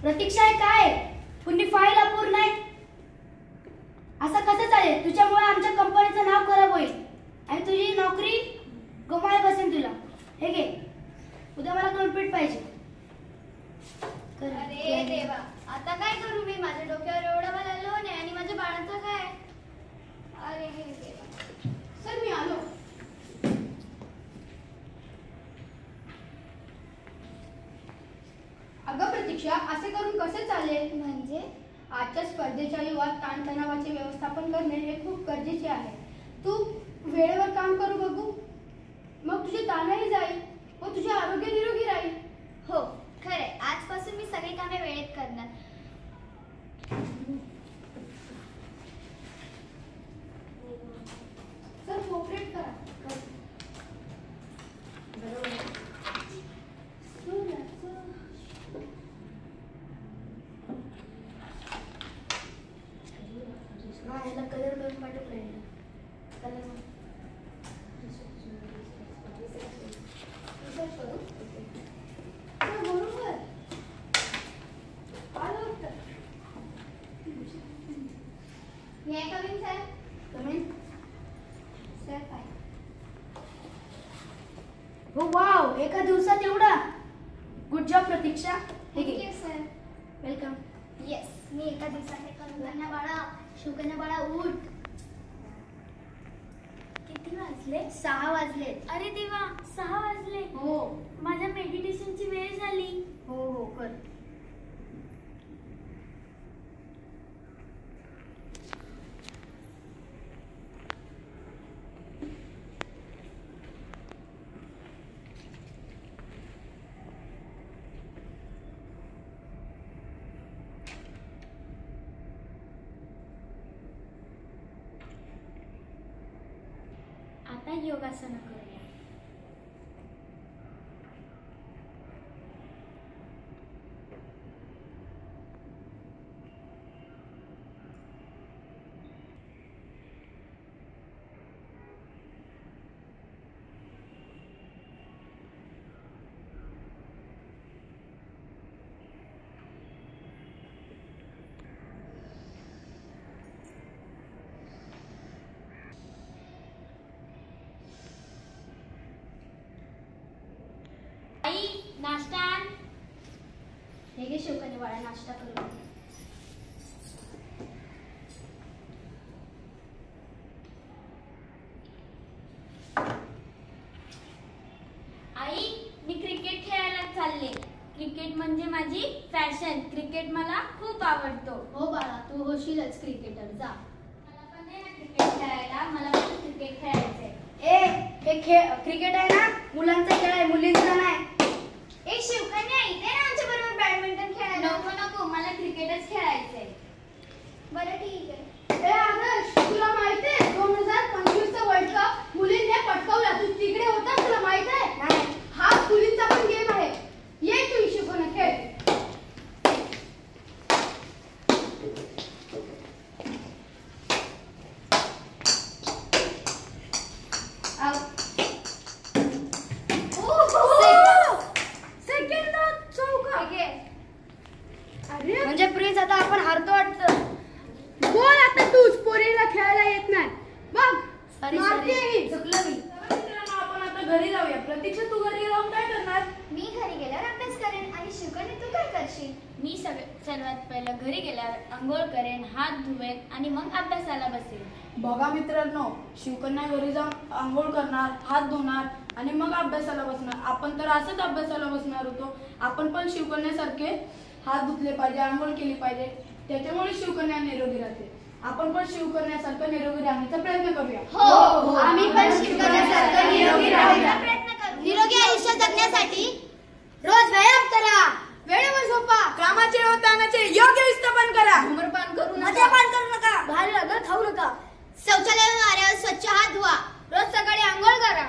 प्रतीक्षा आहे काय? पुन्हा फाईल अपूर्ण आहे. असं कसं चालेल? तुझ्यामुळे आमच्या कंपनीचं नाव खराब होईल आणि तुझी नोकरी गमाय बसेल तुला. हे घे, उद्या मला कंप्लीट पाहिजे. अरे देवा, आता काय करू मी? माझ्या डोक्यावर एवढा मला लोन आहे आणि माझ्या बाळाचं काय? अरे हे देवा. सर मी आलो. अगं प्रतीक्षा, असे करून कसे चालेल? म्हणजे आजच्या स्पर्धेच्या युगात ताणतणावाचे व्यवस्थापन करणे हे खूप गरजेचे आहे. तू वेळेवर काम करू बघू, मग तुझे ताणही जाईल व तुझे आरोग्य निरोगी राहील. हो खरे, आजपासून मी सगळी कामे वेळेत करणार. सर कोऑपरेट करा. ह्याला कलर करून पाठवून राहिला. बरोबर आलं होतं. हे कमिंग सर. कमेंट. सर काय? हो वाव, एका दिवसात एवढा. गुड जॉब प्रतीक्षा. हे घे. Thank you sir. वेलकम. येस, मी एका दिवसात हे करून करणार. बाळा, शिवकन्या बाळा उठ. किती वाजले? 6 वाजले. अरे देवा, 6 वाजले. हो माझ्या मेडिटेशनची वेळ झाली. हो हो कर. आता योगासन करूया. आई, नाश्ता आण. हे घे शिवकन्या बाळा, नाश्ता करू. आई, मी क्रिकेट खेळायला चालले. क्रिकेट म्हणजे माझी फॅशन. क्रिकेट मला खूप आवडतो. हो बाळा, तू होशीलच क्रिकेटर. जा. मला पण दे ना क्रिकेट खेळायला. मला पण क्रिकेट खेळायचंय. हे खेळ क्रिकेट आहे ना, मुलांचा खेळ आहे, मुलींचा नाही. ए शिवकन्या, इथे ना आमच्या बरोबर बॅडमिंटन खेळायला. नको नको, मला क्रिकेटच खेळायचंय. बरं ठीक आहे. ए आदर्श, तुला माहिती आहे 2025 चा वर्ल्ड कप मुलींनी पटकावला. तू तिकडे होता, तुला माहित आहे? नाही. हा मुलींचा पण गेम आहे. ये तू शिकवणं खेळ. सेकंड चौका. अरे म्हणजे प्रिन्स आता आपण हारतो वाटतं. बोल आता, तूच पोरीला खेळायला येत नाही. बघ सॉरी मारते सॉरी, ही. चुकलं मी. आपण आता घरी जाऊया. प्रतीक्षा, तू घरी जाऊन काय करणार? मी घरी गेल्यावर अभ्यास करेन. आणि शिवकन्या, तू काय करशील? मी सर्वात पहिलं घरी गेल्यावर आंघोळ करेन, हात धुवेन आणि मग अभ्यासाला बसेन. बघा मित्रांनो, शिवकन्या घरी जाऊन आंघोळ करणार, हात धुणार आणि मग अभ्यासाला बसणार. आपण तर असंच अभ्यासाला बसणार होतो. आपण पण शिवकन्यासारखे हात धुतले पाहिजे, आंघोळ केली पाहिजे. त्याच्यामुळे शिवकन्या निरोगी राहते. आपण पण शिवकन्यासारखं निरोगी राहण्याचा प्रयत्न करूया. हो, आम्ही पण शिवकन्यासारखं निरोगी राहूया. प्रयत्न करू. निरोगी आयुष्य जगण्यासाठी रोज व्यायाम करा, वेळेवर झोपा, कामाचे व तानाचे योग्य व्यवस्थापन करा. धूम्रपान करू नका, मद्यपान करू नका, बाहेर खाऊ नका, शौचालयावर आल्यावर स्वच्छ हात धुवा. रोज सकाळी आंघोळ करा.